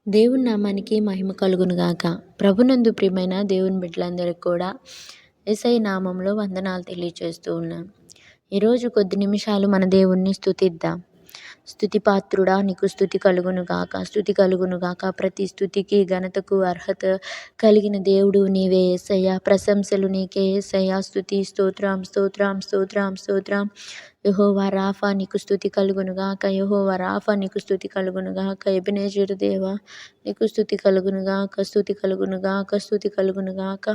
దేవుని నామానికి మహిమ కలుగునుగాక. ప్రభునందు ప్రియమైన దేవుని బిడ్డలందరికీ కూడా యేసయ్య నామంలో వందనాలు తెలియచేస్తూ ఉన్నాను. ఈరోజు కొద్ది నిమిషాలు మన దేవుణ్ణి స్తుతిద్దాం. స్తుతి పాత్రుడా నీకు స్తుతి కలుగునుగాక, స్తుతి కలుగునుగాక. ప్రతి స్తుతికి ఘనతకు అర్హత కలిగిన దేవుడు నీవే యేసయ్య. ప్రశంసలు నీకే యేసయ్య. స్తుతి స్తోత్రం స్తోత్రం స్తోత్రం స్తోత్రం. యెహోవా రాఫా నీకు స్తుతి కలుగునుగాక, యెహోవా రాఫా నీకు స్తుతి కలుగునుగాక. ఎబెనేజరు దేవా నీకు స్తుతి కలుగునుగాక, స్తుతి కలుగునుగాక, స్తుతి కలుగునుగాక.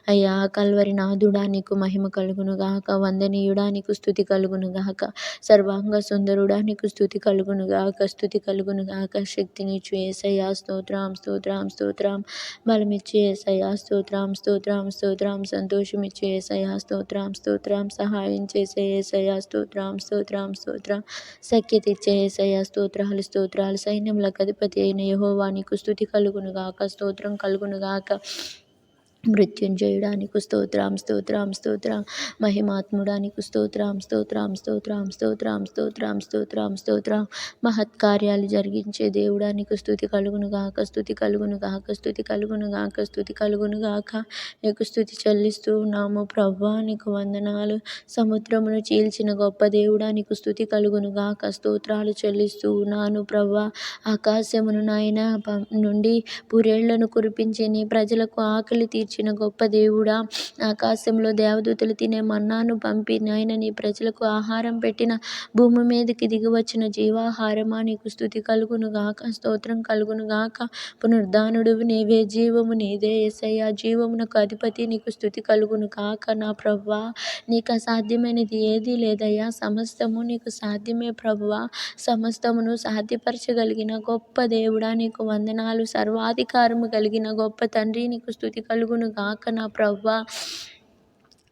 అయ్యా కల్వరి నాథుడా నీకు మహిమ కలుగునుగాక, వందనీయుడా నీకు స్తుతి కలుగునుగాక, సర్వాంగ సుందరుడా నీకు స్తుతి కలుగునుగాక, స్తుతి కలుగునుగాక. శక్తినిచ్చు యేసయ్యా స్తోత్రం స్తోత్రం స్తోత్రం. బలమిచ్చు యేసయ్యా స్తోత్రం స్తోత్రం స్తోత్రం. సంతోషమిచ్చు యేసయ్యా స్తోత్రం స్తోత్రం. సహాయం చేసే యేసయ్యా స్తోత్రం స్తోత్రం స్తోత్రం. సఖ్యత ఇచ్చే యేసయ్యా స్తోత్రాలు స్తోత్రాలు. సైన్యములకు అధిపతి అయిన యెహోవా నీకు స్తుతి కలుగునుగాక, స్తోత్రం కలుగునుగాక. మృత్యుంజయుడానికి స్తోత్రం స్తోత్రం స్తోత్రం. మహిమాత్ముడానికి స్తోత్రం స్తోత్రం స్తోత్రం స్తోత్రం స్తోత్రం స్తోత్రం స్తోత్రం. మహత్కార్యాలు జరిగించే దేవుడానికి స్తుతి కలుగునుగాక, స్తుతి కలుగునుగాక, స్తుతి కలుగునుగాక, స్తుతి కలుగునుగాక. నీకు స్తుతి చెల్లిస్తూ ఉన్నాము ప్రభువా, నీకు వందనాలు. సముద్రమును చీల్చిన గొప్ప దేవుడా నీకు స్తుతి కలుగునుగాక, స్తోత్రాలు చెల్లిస్తూ ఉన్నాను ప్రభువా. ఆకాశమును నాయన నుండి పూరేళ్లను కురిపించి నీ ప్రజలకు ఆకలి తీర్చిన గొప్ప దేవుడా, ఆకాశంలో దేవదూతలు తినే మన్నాను పంపి నాయన నీ ప్రజలకు ఆహారం పెట్టిన భూమి మీదకి దిగి వచ్చిన జీవాహారమా నీకు స్తుతి కలుగునుగాక, స్తోత్రం కలుగునుగాక. పునరుద్ధానుడువు నీవే, జీవము నీదే యేసయ్యా. జీవమునకు అధిపతి నీకు స్తుతి కలుగునుగాక నా ప్రభువా. నీకు అసాధ్యమైనది ఏదీ లేదయ్యా, సమస్తము నీకు సాధ్యమే ప్రభువా. సమస్తమును సాధ్యపరచగలిగిన గొప్ప దేవుడా నీకు వందనాలు. సర్వాధికారము కలిగిన గొప్ప తండ్రి నీకు స్తుతి కలుగునుగాక నా ప్రభువా.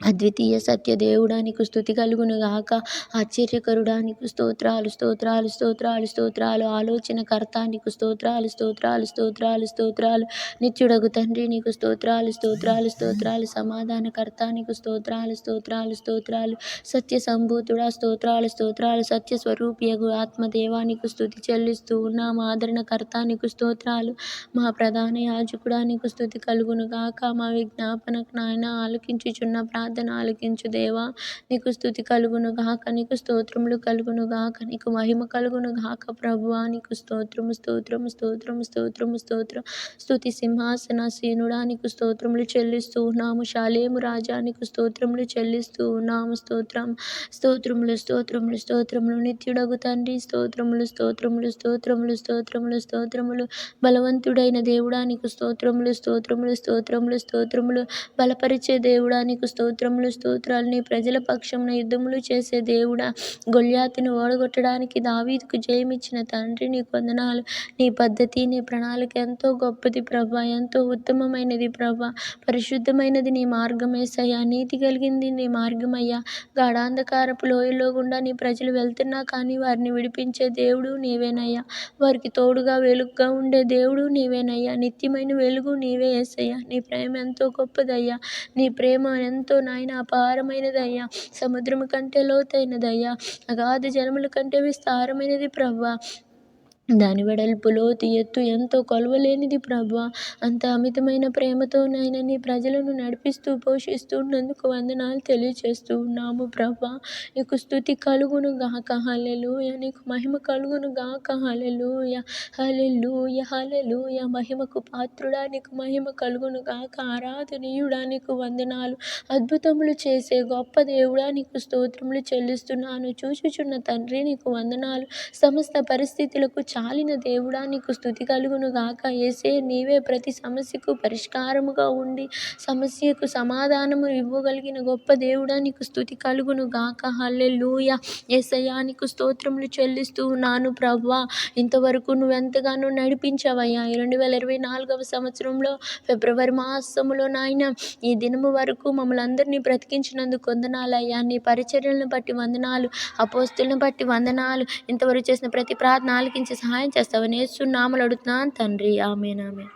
అద్వితీయ సత్య దేవుడా నీకు స్తుతి కలుగునుగాక. ఆశ్చర్యకరుడా నీకు స్తోత్రాలు స్తోత్రాలు స్తోత్రాలు స్తోత్రాలు. ఆలోచనకర్త నీకు స్తోత్రాలు స్తోత్రాలు స్తోత్రాలు స్తోత్రాలు. నిత్యుడగు తండ్రి నీకు స్తోత్రాలు స్తోత్రాలు స్తోత్రాలు. సమాధానకర్త నీకు స్తోత్రాలు స్తోత్రాలు స్తోత్రాలు. సత్య సంభూతుడా స్తోత్రాలు స్తోత్రాలు. సత్య స్వరూపియగు ఆత్మదేవా నీకు స్తుతి చెల్లిస్తూ ఉన్నాము. ఆదరణకర్త నీకు స్తోత్రాలు. మా ప్రధాన యాజకుడా నీకు స్తుతి కలుగునుగాక. మా విజ్ఞాపనకు నాయన ఆలకించుచున్న ప్రార్థన ఆలకించు దేవా నీకు స్తుతి కలుగునుగాక, నీకు స్తోత్రములు కలుగునుగాక, నీకు మహిమ కలుగునుగాక ప్రభువా. నీకు స్తోత్రము స్తోత్రము స్తోత్రము స్తోత్రము స్తోత్రం. స్తుతి సింహాసనాసీనుడా నీకు స్తోత్రములు చెల్లిస్తూ ఉన్నాము. శాలేము రాజా నీకు స్తోత్రములు చెల్లిస్తూ ఉన్నాము. స్తోత్రం స్తోత్రములు స్తోత్రములు స్తోత్రములు. నిత్యుడగు తండ్రి స్తోత్రములు స్తోత్రములు స్తోత్రములు స్తోత్రములు స్తోత్రములు. బలవంతుడైన దేవుడా నీకు స్తోత్రములు స్తోత్రములు స్తోత్రములు స్తోత్రములు. బలపరిచే దేవుడా నీకు స్తోత్రములు స్తోత్రాలు. నీ ప్రజల పక్షమున యుద్ధములు చేసే దేవుడా, గొల్యాతును ఓడగొట్టడానికి దావీదుకు జయమిచ్చిన తండ్రి నీకు వందనాలు. నీ పద్ధతి నీ ప్రణాళిక ఎంతో గొప్పది ప్రభా, ఎంతో ఉత్తమమైనది ప్రభా. పరిశుద్ధమైనది నీ మార్గం యేసయ్యా. నీతి కలిగింది నీ మార్గమయ్యా. గాఢాంధకారపు లోయలో గుండా నీ ప్రజలు వెళ్తున్నా కానీ వారిని విడిపించే దేవుడు నీవేనయ్యా. వారికి తోడుగా వెలుగుగా ఉండే దేవుడు నీవేనయ్యా. నిత్యమైన వెలుగు నీవే యేసయ్యా. నీ ప్రేమ ఎంతో గొప్పదయ్యా. నీ ప్రేమ ఎంతో నాయన అపారమైనదయ్యా. సముద్రము కంటే లోతైనదయ్యా. అగాధ జలముల కంటే విస్తారమైనది ప్రభువా. దాని వెడల్పు లోతు ఎత్తు ఎంతో కొలవలేనిది ప్రభువా. అంత అమితమైన ప్రేమతో నాయన నీ ప్రజలను నడిపిస్తూ పోషిస్తున్నందుకు వందనాలు తెలియచేస్తూ ఉన్నాము ప్రభువా. నీకు స్తుతి కలుగును గాక, హల్లెలూయా. నీకు మహిమ కలుగును గాక, హల్లెలూయా హల్లెలూయా హల్లెలూయా. మహిమకు పాత్రుడా నీకు మహిమ కలుగును గాక. ఆరాధనీయుడా నీకు వందనాలు. అద్భుతములు చేసే గొప్ప దేవుడా నీకు స్తోత్రములు చెల్లిస్తున్నాను. చూచుచున్న తండ్రి నీకు వందనాలు. సమస్త పరిస్థితులకు చాలిన దేవుడా నీకు స్తుతి కలుగును గాక. యేసే నీవే ప్రతి సమస్యకు పరిష్కారముగా ఉండి సమస్యకు సమాధానము ఇవ్వగలిగిన గొప్ప దేవుడా నీకు స్తుతి కలుగును గాక, హల్లెలూయా. యేసయ్యా నీకు స్తోత్రములు చెల్లిస్తూ ఉన్నాను ప్రభువా. ఇంతవరకు నువ్వెంతగానో నడిపించావయ్యా. 2024వ సంవత్సరంలో ఫిబ్రవరి మాసములో నాయన ఈ దినము వరకు మమ్మల్ని అందరినీ బ్రతికించినందుకు వందనాలయ్యా. నీ పరిచర్యలను బట్టి వందనాలు, అపోస్తులను బట్టి వందనాలు. ఇంతవరకు చేసిన ప్రతి ప్రార్థన ఆలకించి సహాయం చేస్తావని యేసు నామములో అడుగుతున్నాను తండ్రి, ఆమేన్ ఆమేన్.